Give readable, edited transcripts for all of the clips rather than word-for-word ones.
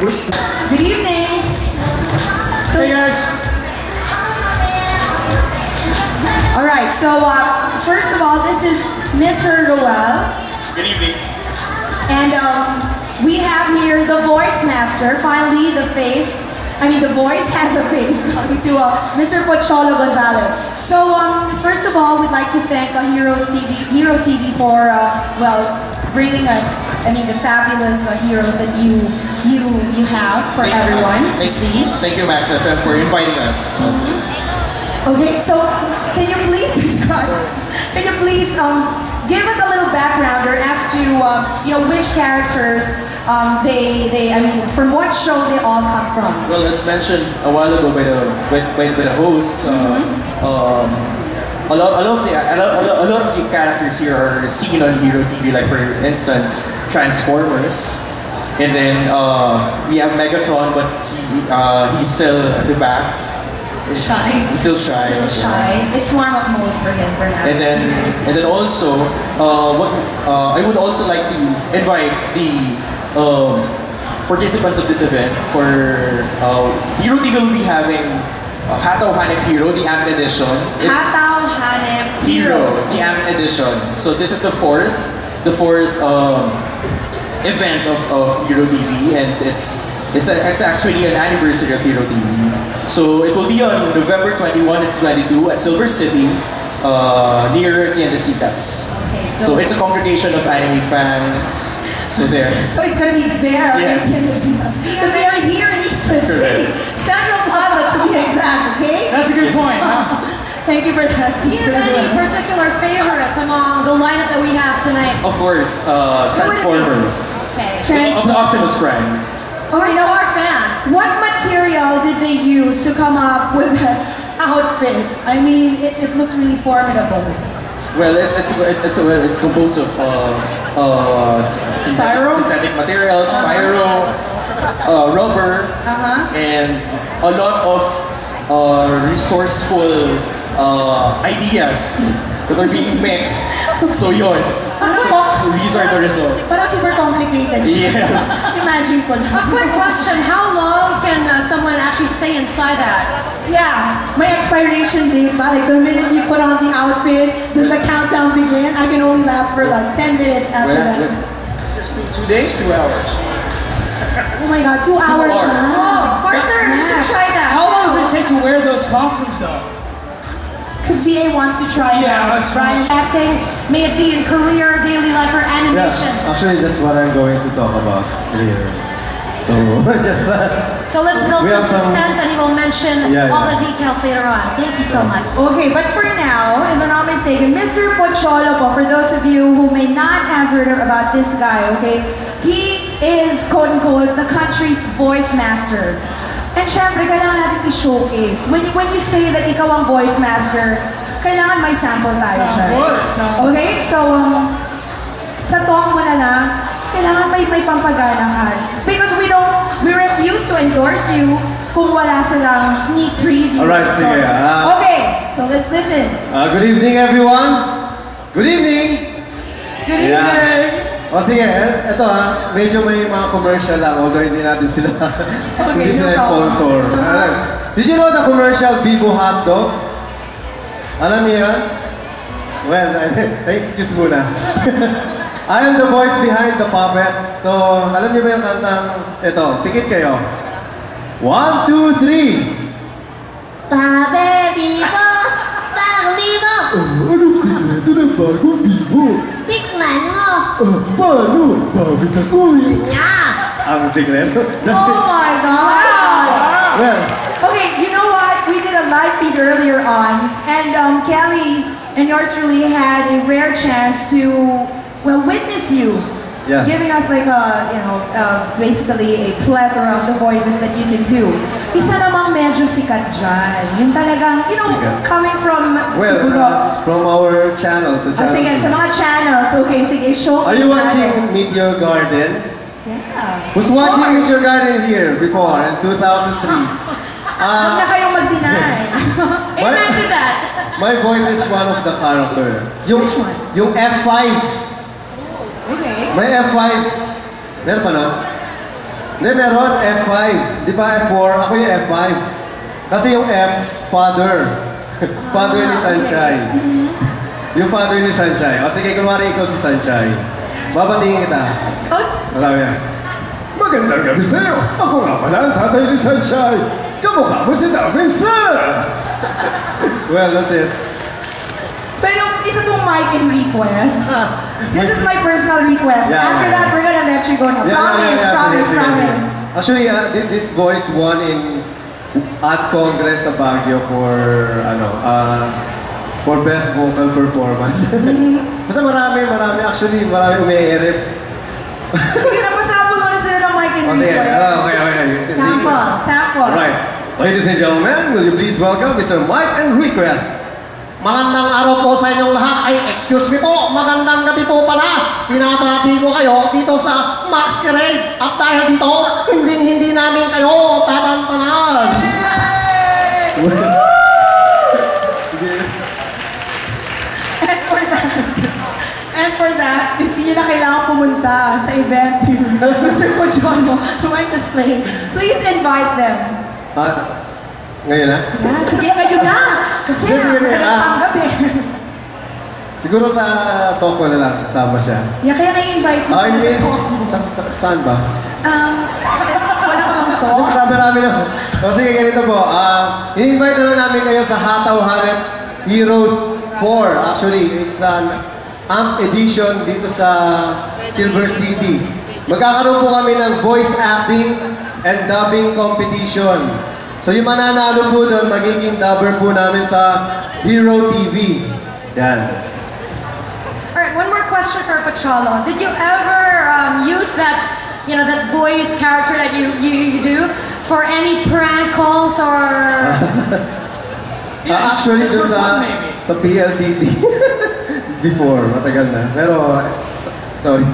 Good evening. Hey guys. All right, so first of all, this is Mr. Roel. Good evening. And we have here the voice master, finally the face. I mean, the voice has a face, talking to Mr. Pocholo Gonzalez. So first of all, we'd like to thank Hero TV for, well, bringing us, I mean, the fabulous heroes that you have for everyone to see. Thank you, Max FM, for inviting us. Okay, so can you please describe, can you please give us a little background as to, you know, which characters I mean, from what show they all come from? Well, as mentioned a while ago by the host, a lot of the characters here are seen on Hero TV, like for instance, Transformers. And then we have Megatron, but he's still at the back. Shy. He's still shy. It's warm-up mode for him, perhaps. And then also, I would also like to invite the participants of this event for Hero TV will be having Hataw Hanep Hero, the Amped Edition. Hataw Hanep Hero, the Amped Edition. So this is the fourth event of Hero TV, and it's actually an anniversary of Hero TV. So it will be on November 21 and 22 at Silver City, near Tiendesitas. Okay, so it's a congregation of anime fans. So there. So it's going to be there in Tiendesitas. Because we are here in Eastwood City. Central Plaza to be exact, okay? That's a good point. Thank you for that. Do you have any particular favorites among the lineup that we have tonight? Of course, Transformers. Okay. Of the Optimus Prime. Oh, you know our fan. What material did they use to come up with that outfit? I mean, it looks really formidable. Well, it's composed of synthetic materials, pyro, rubber, and a lot of resourceful ideas that are being mixed. So yun. These are the results. Parang super complicated. Yes. Imagine ko lang. A quick question, how long can someone actually stay inside that? Yeah, my expiration date, like the minute you put on the outfit, does the countdown begin? I can only last for like 10 minutes after that. This is 2 days, 2 hours. Oh my god, 2 hours. Oh, partner, you should try that. How long does it take to wear those costumes though? Because VA wants to try that, right? Acting, may it be in career, daily life, or animation. Yeah, actually that's what I'm going to talk about here. So just so let's build some suspense and he will mention all the details later on. Thank you so much. Okay, but for now, if I'm not mistaken, Mr. Pocholo po, for those of you who may not have heard about this guy, okay, he is quote-unquote the country's voice master. And syempre, kailangan natin i-showcase. When you say that ikaw ang voice master, kailangan may sample tayo siya. Okay? So, sa talk mo na lang, kailangan may pampaganahan. Because we refuse to endorse you kung wala silang sneak preview. Alright, sige. Okay, so let's listen. Good evening, everyone. Good evening. Good evening. O sige, ito medyo may mga commercial lang, although hindi natin sila, hindi sila sponsor. Did you know the commercial Bibo Hotdog? Alam niyo yan? Well, excuse muna. I am the voice behind the puppets. So, alam niyo ba yung kantang ito? Tikit kayo. 1, 2, 3. Pabe Bibo! Bagong Bibo! Anong sikreto ng bagong Bibo? Tikman mo! Paano? Bakit ako eh? Ang sikreto? Oh my God! Well, okay, you know what? We did a live feed earlier on, and Kelly and yours truly had a rare chance to, well, witness you. Yeah. Giving us like a, you know, basically a plethora of the voices that you can do. Isa namang medyo sikat dyan. Yung talagang, you know, coming from, siguro, from our channels. sige, sa mga channels. Okay, sige, show. Are you watching Meteor Garden? Yeah. Who's watching Meteor Garden here before in 2003? Huwag na kayong mag-deny. Amen to that. My voice is one of the character. Which one? Yung F5. Okay. May F5. Meron pa no? Hindi, meron F5. Di ba F4? Ako yung F5. Kasi yung F, father. Father ni Sanchay. Yung father ni Sanchay. O sige, kunwari ikaw si Sanchay. Babatingin kita. Marami yan. Magandang gabi sa'yo. Ako nga pala ang tatay ni Sanchay. Kamukha mo si Darwin, sir! Well, that's it. Pero isa pong mic in request. This is my personal request. After that, we're gonna let you go now. Promise. Actually, this voice won at Congress sa Baguio for best vocal performance. Basta marami umi-erip. Sige na, pasample mo na sila ng mic in request. Okay. Sample. Alright. Ladies and gentlemen, will you please welcome Mr. Mike and Request. Magandang araw po sa inyong lahat. Ay, excuse me po, magandang gabi po pala. Pinapati ko kayo dito sa Masquerade. At dahil dito, hindi namin kayo tatantanan. And for that, hindi nyo na kailangan pumunta sa event ni Mr. Pocholo who might display. Please invite them. Ngayon na? Yeah, sige, ngayon na. Kasi nagtanggap eh. Siguro sa talk ko na lang, kasama siya. Yeah, kaya na-invite mo sa talk. Saan ba? Wala ka bang talk? Sabi namin na. O sige, ganito po. I-invite na lang namin kayo sa Hataw Hanep Hero 4. Actually, it's an AMP edition dito sa Silver City. Magkakaroon po kami ng voice acting and dubbing competition. So yung mananalo po doon, magiging dubber po namin sa Hero TV. Yan. Alright, one more question for Pocholo. Did you ever use that, that voice character that you do for any prank calls or... Actually, doon sa PLDT. Before, matagal na. Pero, sorry.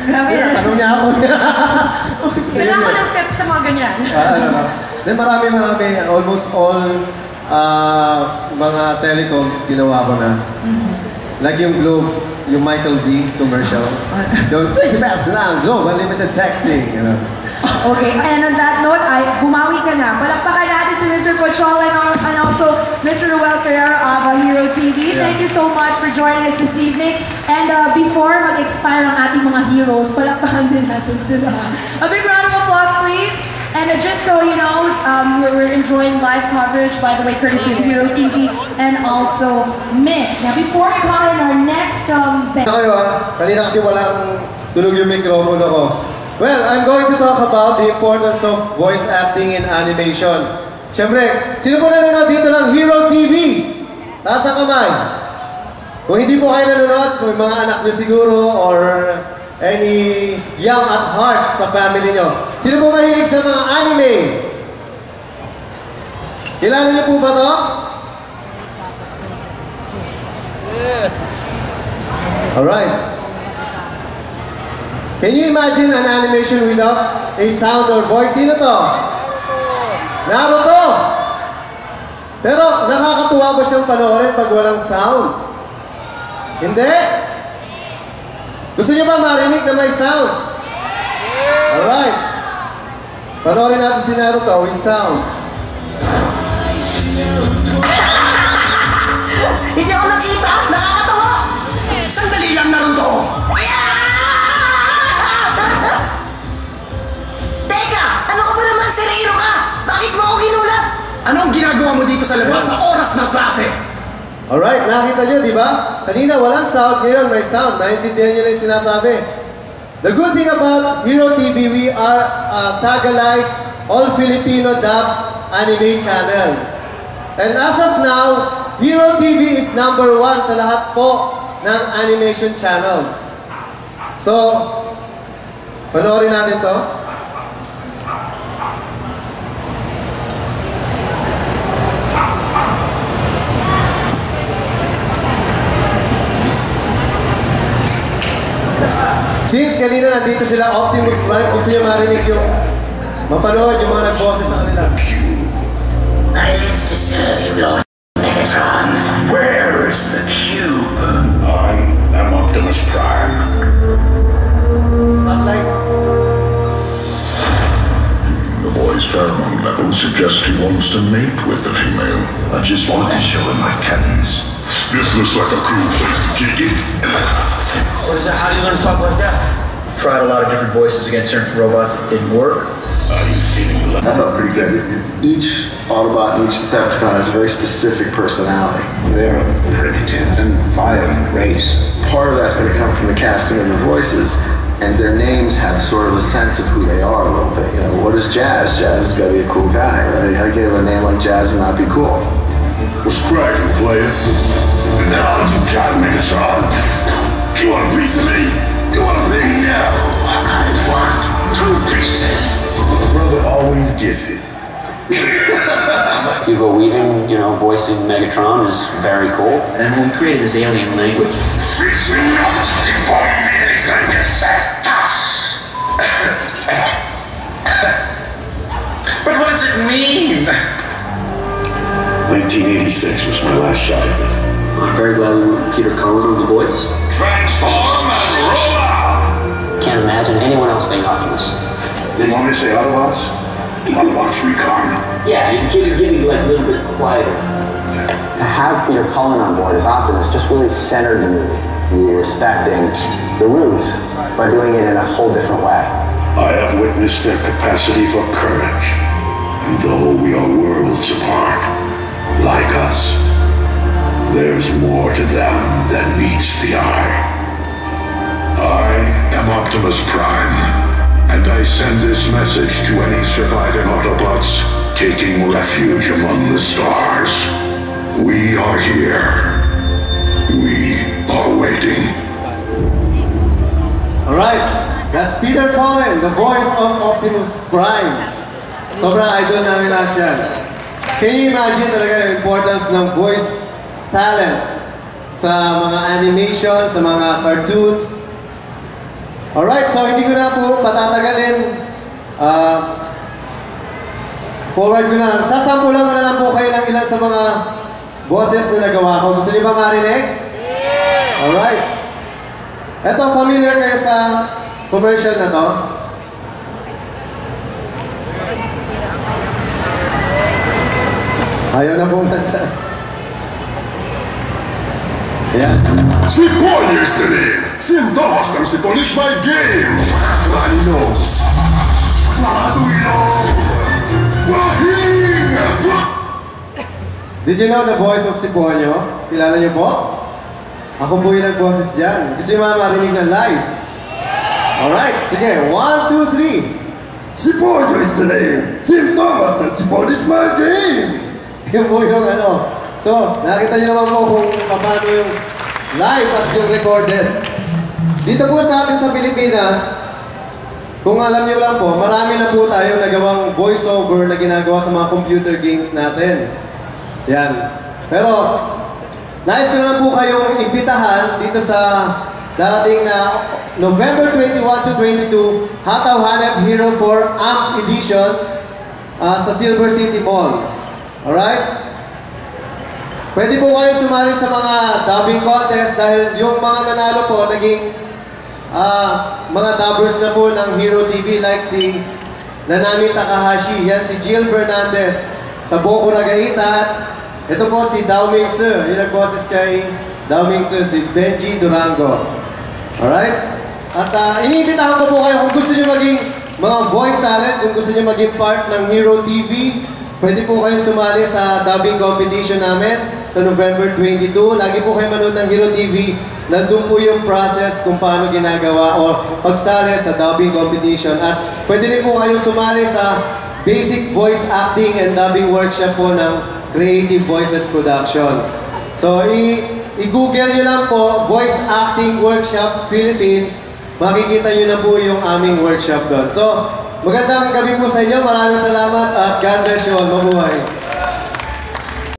Grabe na. Tanong niya ako. Kailangan ko ng tips sa mga ganyan. Then marami. Almost all mga telecoms ginawa ko na. Like yung Globe, yung Michael V commercial. Yung 20 pesos lang, Globe, unlimited texting. Okay, and on that note, bumawi ka na. Palakpakan natin si Mr. Pocholo and also Mr. Ruel Ferrero of Hero TV. Yeah. Thank you so much for joining us this evening. And before mag-expire ang ating mga heroes, palakpakan din natin sila. A big round of applause, please. And just so you know, we're enjoying live coverage, by the way, courtesy of Hero TV and also Mix. Now, before we call in our next band... Kanina kasi walang tunog yung microphone ako. Well, I'm going to talk about the importance of voice acting in animation. Siyempre, sino po nanonood dito ng Hero TV? Taas ang kamay. Kung hindi po kayo nanonood, may mga anak nyo siguro or any young at heart sa family nyo. Sino po mahilig sa mga anime? Kilala niyo po ba to? Alright. Can you imagine an animation without a sound or voice? Sino to? Naruto! Pero nakakatuwa ba siyang panoorin pag walang sound? Hindi? Gusto niyo ba marinig na may sound? Alright. Panoorin natin si Naruto with sound. Hindi ako nakita! Nakakatawa! Sandali lang, Naruto! Teka! Ano ka ba naman? Sereno ka! Bakit mo ako ginulat? Anong ginagawa mo dito sa labas sa oras ng klase? Alright, nakita niyo, di ba? Kanina walang sound, ngayon may sound. Naintindihan niyo na yung sinasabi. The good thing about Hero TV, we are a Tagalized, all-Filipino dub anime channel. And as of now, Hero TV is #1 sa lahat po ng animation channels. So, panoorin natin to. Since kanina nandito sila, Optimus Prime, gusto niyo marinig yung mapanood yung mga nagboses sa kanila. I live to serve you, Lord Megatron. Where is the cube? I am Optimus Prime. Spotlights. pheromone level suggests he wants to mate with the female. I just wanted to show him my talents. This looks like a cool place to kick it. What is that? How do you learn to talk like that? I've tried a lot of different voices against certain robots. It didn't work. Are you feeling I felt pretty good. Each Autobot, each Decepticon has a very specific personality. They're a primitive and violent race. Part of that's going to come from the casting of the voices, and their names have sort of a sense of who they are a little bit. You know, what is Jazz? Jazz has got to be a cool guy, right? How do you give a name like Jazz and not be cool? What's cracking, player? No, you got Megatron. You want a piece of me? You want a piece? No, I want 2 pieces. Brother always gets it. Hugo Weaving, voicing Megatron is very cool. And when we created this alien language, But what does it mean? 1986 was my last shot at it. I'm very glad we went with Peter Cullen on the voice. Transform and roll out! Can't imagine anyone else being Optimus. You want me to say Autobots? Autobots Recon. Yeah, you kids are getting like a little bit quieter. To have Peter Cullen on board as Optimus just really centered the movie. We were respecting the roots, but doing it in a whole different way. I have witnessed their capacity for courage. And though we are worlds apart, like us, there's more to them than meets the eye. I am Optimus Prime, and I send this message to any surviving Autobots taking refuge among the stars. We are here. We are waiting. Alright, that's Peter Cullen, the voice of Optimus Prime. Sobrang idol namin lahat yan. Can you imagine talaga yung importance ng voice talent sa mga animation, sa mga cartoons? Alright, so hindi ko na po patatagalin. Forward ko na lang. Sasampulan ko na lang po kayo ng ilan sa mga boses na nagawa ko. Gusto niyo ba marinig? Alright. Eto, familiar kayo sa commercial na to? Ayaw na pong kanta. Ayan. Sipon yesterday! Sintomas ng Sipon is my game! Rhinos! Matuyo! Bahing! Did you know the voice of Siponyo? Kilala niyo po? Ako po yung nag-boses dyan. Gusto niyo marinig ng live? Alright, sige. 1, 2, 3. Sipon is the name! Sintomas ng Sipon is my game! Yun po yung ano. So, nakita niyo naman po kung paano yung live at yung recorded. Dito po sa atin sa Pilipinas, kung alam niyo lang po, marami na po tayo nagawang voiceover na ginagawa sa mga computer games natin. Yan. Pero, nais ko na lang po kayong imbitahan dito sa darating na November 21 to 22 Hataw Hanep Hero 4 AMP Edition sa Silver City Mall. Alright? Pwede po kayo sumali sa mga dubbing contest dahil yung mga nanalo po naging mga dubbers na po ng Hero TV like si Nanami Takahashi, yan si Jill Fernandez sa Boku Nagaita at ito po si Dao Ming Su, yung nagboses kay Dao Ming Su, si Benji Durango. Alright? At iniimbitahan ko po kayo kung gusto nyo maging mga voice talent, kung gusto nyo maging part ng Hero TV, pwede po kayo sumali sa dubbing competition namin sa November 22. Lagi po kayo manood ng Hero TV. Nandun po yung process kung paano ginagawa o pagsali sa dubbing competition. At pwede rin po kayo sumali sa basic voice acting and dubbing workshop po ng Creative Voices Productions. So, i-google nyo lang po, Voice Acting Workshop Philippines. Makikita nyo na po yung aming workshop doon. So, magandang gabi po sa inyo. Maraming salamat at God bless you all. Mabuhay.